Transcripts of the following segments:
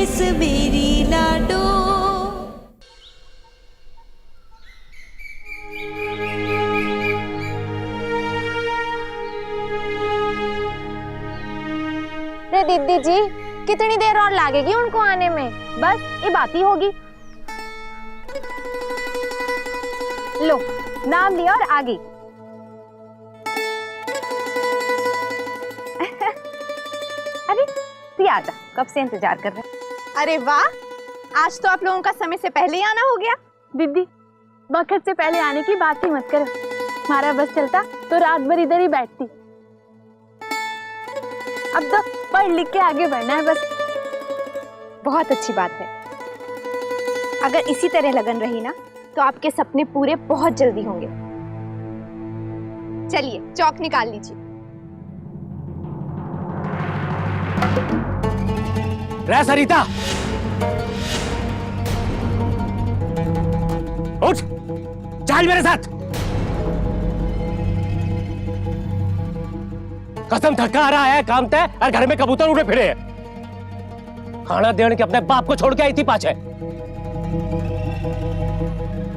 परदेस मेरी लाडो। रे दीदी जी, कितनी देर और लगेगी उनको आने में? बस ये बात ही होगी। लो, नाम लिया और आगे। अरे तू आजा, कब से इंतजार कर रहे हैं। अरे वाह, आज तो आप लोगों का समय से पहले ही आना हो गया। दीदी, वक्त से पहले आने की बात ही मत करो। हमारा बस चलता तो रात भर इधर ही बैठती। अब तो पढ़ लिख के आगे बढ़ना है बस। बहुत अच्छी बात है। अगर इसी तरह लगन रही ना तो आपके सपने पूरे बहुत जल्दी होंगे। चलिए चौक निकाल लीजिए। रे सरिता, उठ, चल मेरे साथ। कसम थका रहा है काम तय और घर में कबूतर उड़े फिरे हैं। खाना देने के अपने बाप को छोड़ के आई थी पाछे।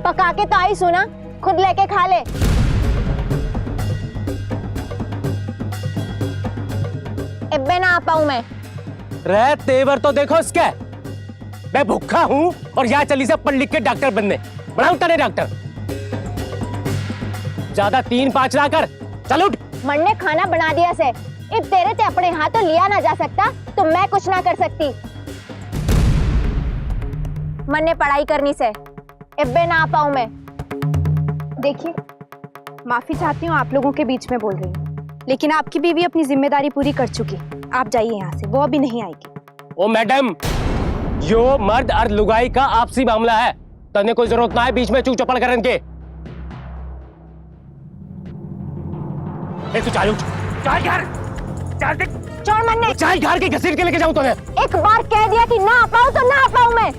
पका के तो आई सुना, खुद लेके खा ले। इब्बे ना आ पाऊं मैं। रे तेवर तो देखो इसके। मैं भूखा हूं और यहाँ चली से पढ़ लिख के डॉक्टर बनने। बनाऊं तने डॉक्टर। ज्यादा 3-5 ना कर, चल उठ। मन ने खाना बना दिया से। इब तेरे ते अपने हाथों लिया ना जा सकता तो मैं कुछ ना कर सकती। मन ने पढ़ाई करनी से इब्बे ना आ पाऊं मैं। देखिए, माफी चाहती हूँ आप लोगों के बीच में बोल रही हूँ, लेकिन आपकी बीवी अपनी जिम्मेदारी पूरी कर चुकी। आप जाइए यहाँ से, वो अभी नहीं आएगी। ओ मैडम, यो मर्द और लुगाई का आपसी मामला है। तने कोई जरूरत ना है बीच में चूक चपड़ करन के। तू चालू चल घर, चल देख। छोड़ मन्ने। चल घर के घसीट के लेके जाऊं तूने। एक बार कह दिया कि ना आ पाऊं तो ना आ पाऊं मैं।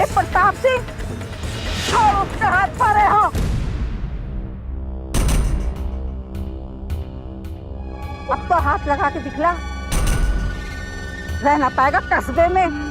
प्रताप सिंह, छोड़ उसके हाथ पर हो। अब तो हाथ लगा के दिखला, रह ना पाएगा कस्बे में।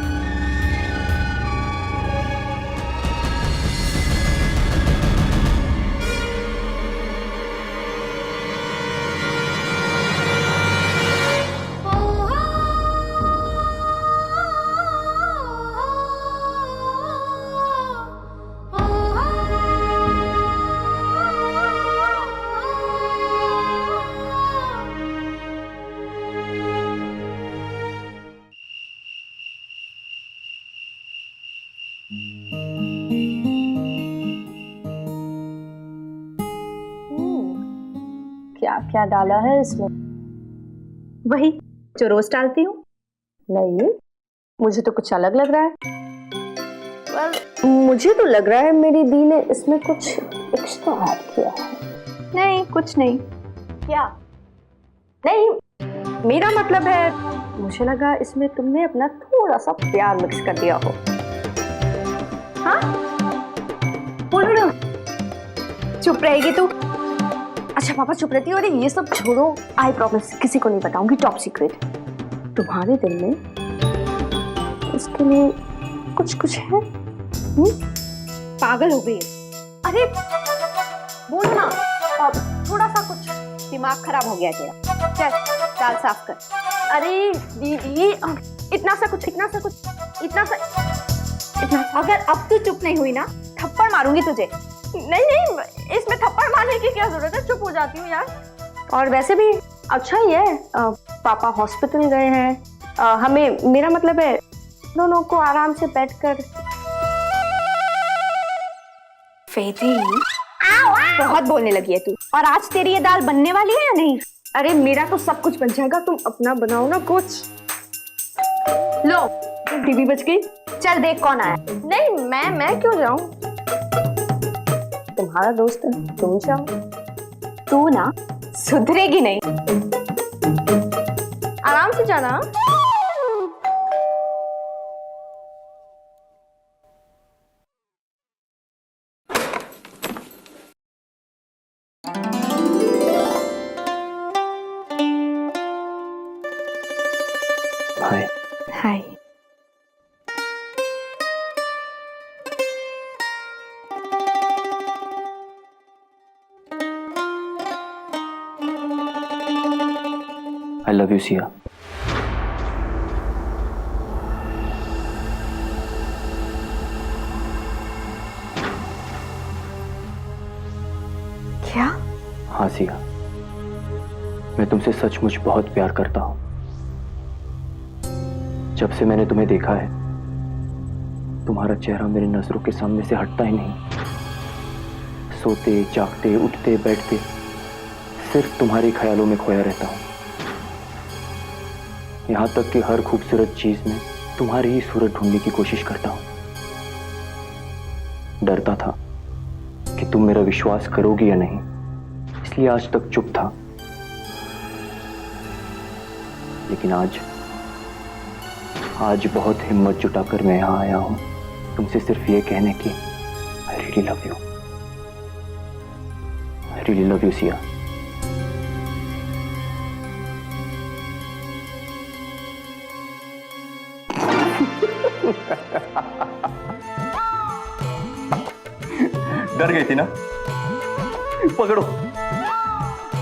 क्या क्या डाला है इसमें? वही जो रोज डालती हूँ। नहीं, मुझे तो कुछ अलग लग रहा है। मुझे तो लग रहा है मेरी दी ने इसमें कुछ एक्स्ट्रा ऐड किया है। नहीं, कुछ नहीं। क्या नहीं, मेरा मतलब है मुझे लगा इसमें तुमने अपना थोड़ा सा प्यार मिक्स कर दिया हो। हाँ, बोलो ना। चुप रहेगी तू? अच्छा पापा चुप रहती हो। अरे ये सब छोड़ो, आई प्रॉमिस किसी को नहीं बताऊंगी, टॉप सीक्रेट। तुम्हारे दिल में इसके लिए कुछ कुछ है? पागल हो गई। अरे बोलो ना। थोड़ा सा कुछ। दिमाग खराब हो गया तेरा। चल दाल साफ कर। अरे दीदी, इतना सा कुछ, इतना सा कुछ, इतना सा, इतना सा। अगर अब तू चुप नहीं हुई ना, थप्पड़ मारूंगी तुझे। नहीं नहीं, इसमें थप्पड़ मारने की क्या जरूरत है, चुप हो जाती हूँ यार। और वैसे भी अच्छा ही है, पापा हॉस्पिटल गए हैं। हमें, मेरा मतलब है दोनों को आराम से बैठकर। फेदी, बहुत बोलने लगी है तू। और आज तेरी ये दाल बनने वाली है या नहीं? अरे मेरा तो सब कुछ बन जाएगा, तुम अपना बनाओ ना कुछ। लो टीवी बज गई। चल देख कौन आया। नहीं, मैं क्यों जाऊं? तुम्हारा दोस्त है, तुम जाओ। तू ना सुधरेगी नहीं। आराम से जाना। Hi. Hi. I love you Siya. क्या? हाँ सिया, मैं तुमसे सचमुच बहुत प्यार करता हूं। जब से मैंने तुम्हें देखा है, तुम्हारा चेहरा मेरी नजरों के सामने से हटता ही नहीं। सोते जागते उठते बैठते सिर्फ तुम्हारे ख्यालों में खोया रहता हूं। यहां तक कि हर खूबसूरत चीज में तुम्हारी ही सूरत ढूंढने की कोशिश करता हूं। डरता था कि तुम मेरा विश्वास करोगी या नहीं, इसलिए आज तक चुप था। लेकिन आज बहुत हिम्मत जुटाकर मैं यहां आया हूं, तुमसे सिर्फ ये कहने की I really love you. I really love you Siya. डर गई थी ना? पकड़ो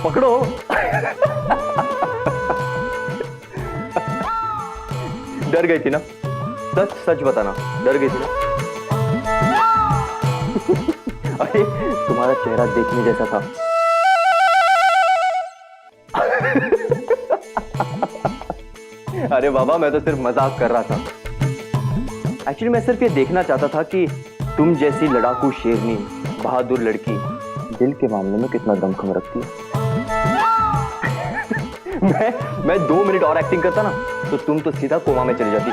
पकड़ो। डर गई थी ना? सच सच बताना, डर गई थी ना? अरे तुम्हारा चेहरा देखने जैसा था। अरे बाबा, मैं तो सिर्फ मजाक कर रहा था। एक्चुअली मैं सिर्फ ये देखना चाहता था कि तुम जैसी लड़ाकू शेरनी, बहादुर लड़की दिल के मामले में कितना दमखम रखती है। मैं 2 मिनट और एक्टिंग करता ना तो तुम तो सीधा कोमा में चली जाती।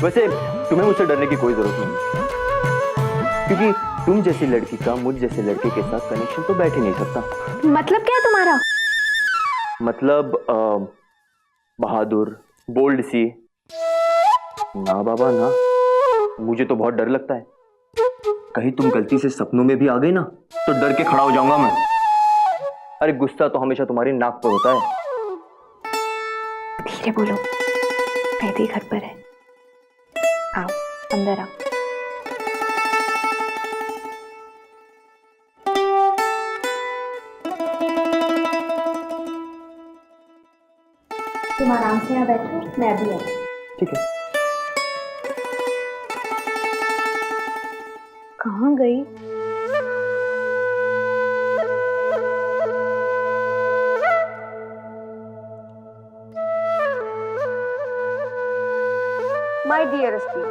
वैसे तुम्हें मुझसे डरने की कोई जरूरत नहीं, क्योंकि तुम जैसी लड़की का मुझ जैसे लड़के के साथ कनेक्शन तो बैठ ही नहीं सकता। मतलब क्या है तुम्हारा? मतलब बहादुर, बोल्ड सी। ना बाबा ना, मुझे तो बहुत डर लगता है। कहीं तुम गलती से सपनों में भी आ गई ना तो डर के खड़ा हो जाऊंगा मैं। अरे गुस्सा तो हमेशा तुम्हारी नाक पर होता है। धीरे बोलो, वैदे घर पर है। आओ अंदर आओ। तुम आराम से यहाँ बैठो, मैं अभी आई। ठीक है। कहाँ गई? माय डियर स्टीव,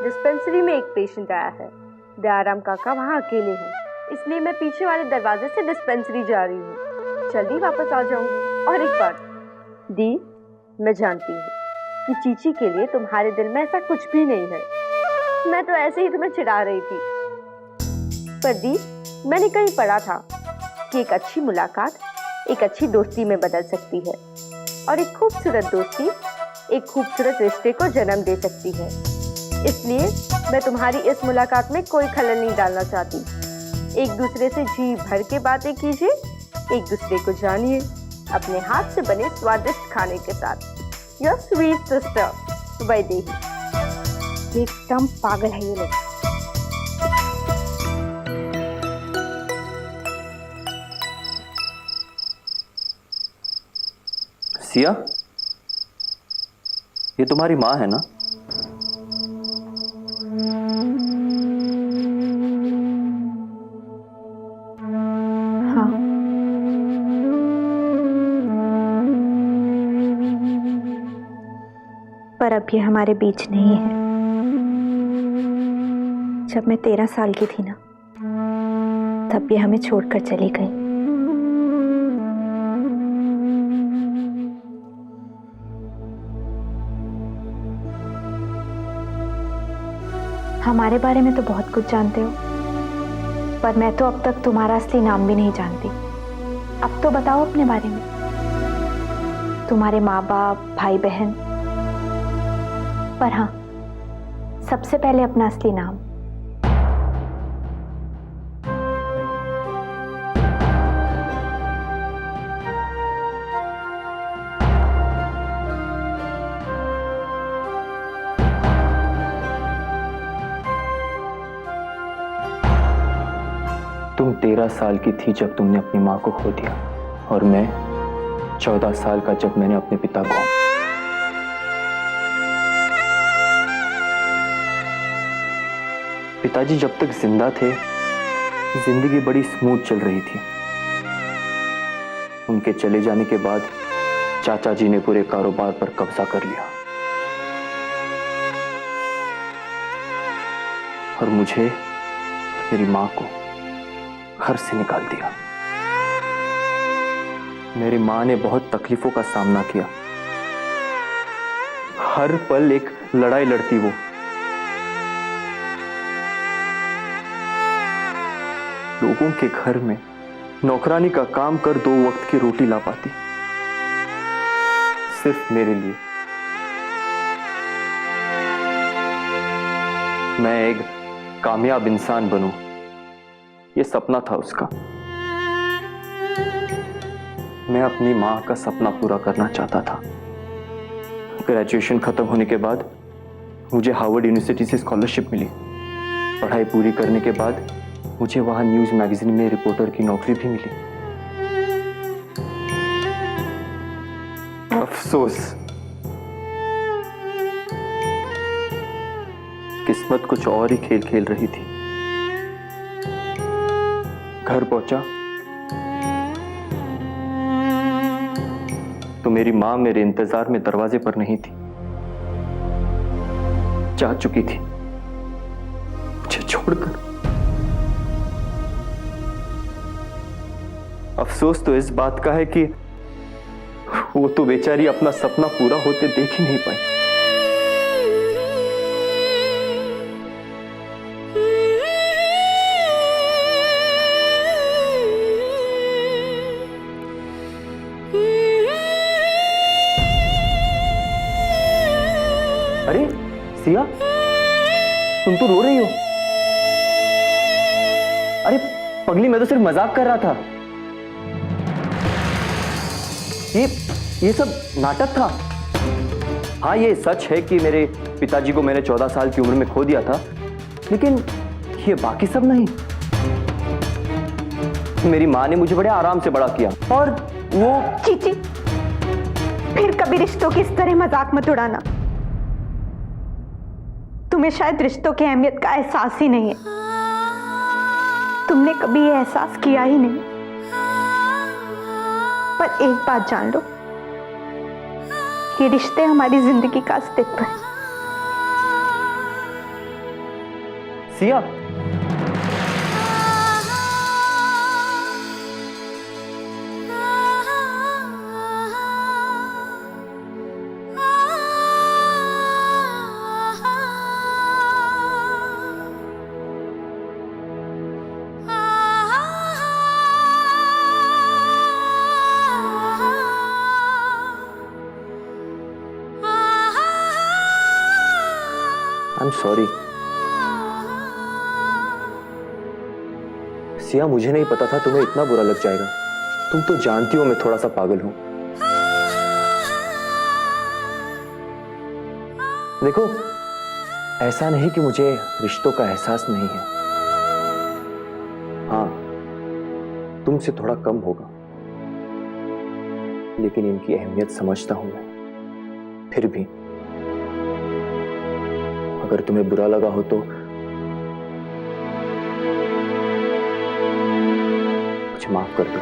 डिस्पेंसरी में एक पेशेंट आया है। दयाराम काका वहाँ अकेले हैं, इसलिए मैं पीछे वाले दरवाजे से डिस्पेंसरी जा रही हूँ। जल्दी वापस आ जाऊंगी। और एक बात दी, मैं जानती हूँ कि चीची के लिए तुम्हारे दिल में ऐसा कुछ भी नहीं है। मैं तो ऐसे ही तुम्हें चिढ़ा रही थी। पर दी, मैंने कहीं पढ़ा था कि एक अच्छी मुलाकात एक अच्छी दोस्ती में बदल सकती है, और एक खूबसूरत दोस्ती एक खूबसूरत रिश्ते को जन्म दे सकती है। इसलिए मैं तुम्हारी इस मुलाकात में कोई खलल नहीं डालना चाहती। एक दूसरे से जी भर के बातें कीजिए, एक दूसरे को जानिए, अपने हाथ से बने स्वादिष्ट खाने के साथ। Your sweet sister Vaidehi. एकदम पागल है ये लोग। सिया, ये तुम्हारी माँ है ना? हाँ। पर अब ये हमारे बीच नहीं है। जब मैं 13 साल की थी ना, तब ये हमें छोड़कर चली गई। हमारे बारे में तो बहुत कुछ जानते हो, पर मैं तो अब तक तुम्हारा असली नाम भी नहीं जानती। अब तो बताओ अपने बारे में, तुम्हारे माँ बाप, भाई बहन। पर हाँ, सबसे पहले अपना असली नाम। 13 साल की थी जब तुमने अपनी माँ को खो दिया, और मैं 14 साल का जब मैंने अपने पिता को। पिताजी जब तक जिंदा थे जिंदगी बड़ी स्मूथ चल रही थी। उनके चले जाने के बाद चाचा जी ने पूरे कारोबार पर कब्जा कर लिया और मुझे, मेरी मां को घर से निकाल दिया। मेरी मां ने बहुत तकलीफों का सामना किया। हर पल एक लड़ाई लड़ती वो। लोगों के घर में नौकरानी का काम कर 2 वक्त की रोटी ला पाती, सिर्फ मेरे लिए। मैं एक कामयाब इंसान बनूं, ये सपना था उसका। मैं अपनी मां का सपना पूरा करना चाहता था। ग्रेजुएशन खत्म होने के बाद मुझे हार्वर्ड यूनिवर्सिटी से स्कॉलरशिप मिली। पढ़ाई पूरी करने के बाद मुझे वहां न्यूज मैगजीन में रिपोर्टर की नौकरी भी मिली। अफसोस, किस्मत कुछ और ही खेल खेल रही थी। घर पहुंचा तो मेरी मां मेरे इंतजार में दरवाजे पर नहीं थी, जा चुकी थी मुझे छोड़कर। अफसोस तो इस बात का है कि वो तो बेचारी अपना सपना पूरा होते देख ही नहीं पाई। अरे सिया, तुम तो रो रही हो। अरे पगली, मैं तो सिर्फ मजाक कर रहा था। ये सब नाटक था। हाँ, ये सच है कि मेरे पिताजी को मैंने 14 साल की उम्र में खो दिया था, लेकिन ये बाकी सब नहीं। मेरी माँ ने मुझे बड़े आराम से बड़ा किया, और वो चीची, फिर कभी रिश्तों की इस तरह मजाक मत उड़ाना। तुम्हें शायद रिश्तों की अहमियत का एहसास ही नहीं है। तुमने कभी ये एहसास किया ही नहीं। पर एक बात जान लो, ये रिश्ते हमारी जिंदगी का अस्तित्व है। Siya, I am sorry. Siya, मुझे नहीं पता था तुम्हें इतना बुरा लग जाएगा। तुम तो जानती हो मैं थोड़ा सा पागल हूं। देखो, ऐसा नहीं कि मुझे रिश्तों का एहसास नहीं है। हाँ, तुमसे थोड़ा कम होगा, लेकिन इनकी अहमियत समझता हूं मैं। फिर भी अगर तुम्हें बुरा लगा हो तो मुझे माफ कर दो।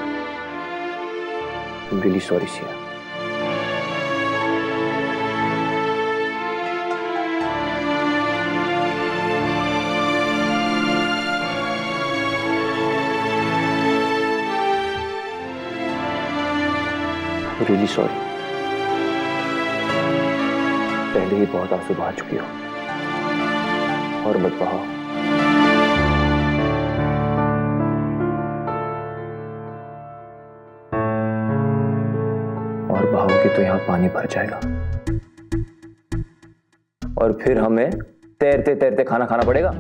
I'm really sorry, Siya. I'm really sorry। पहले ही बहुत आंसू बहा चुकी हो, और मत बहाओ। और बहाओगे तो यहां पानी भर जाएगा, और फिर हमें तैरते तैरते खाना खाना पड़ेगा।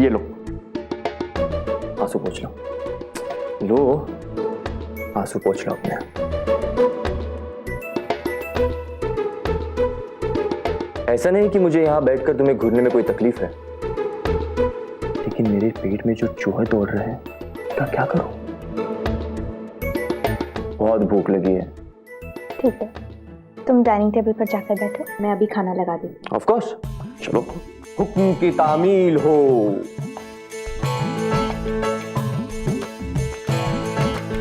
ये लो, आंसू पोंछ लो। लो, आंसू पोंछ लो अपने। ऐसा नहीं कि मुझे यहाँ बैठकर तुम्हें घूरने में कोई तकलीफ है, लेकिन मेरे पेट में जो चूहे दौड़ रहे हैं, क्या क्या करूं? बहुत भूख लगी है। ठीक है, तुम डाइनिंग टेबल पर जाकर बैठो, मैं अभी खाना लगा देती हूँ। ऑफ कोर्स, चलो। हुक्म की तामील हो।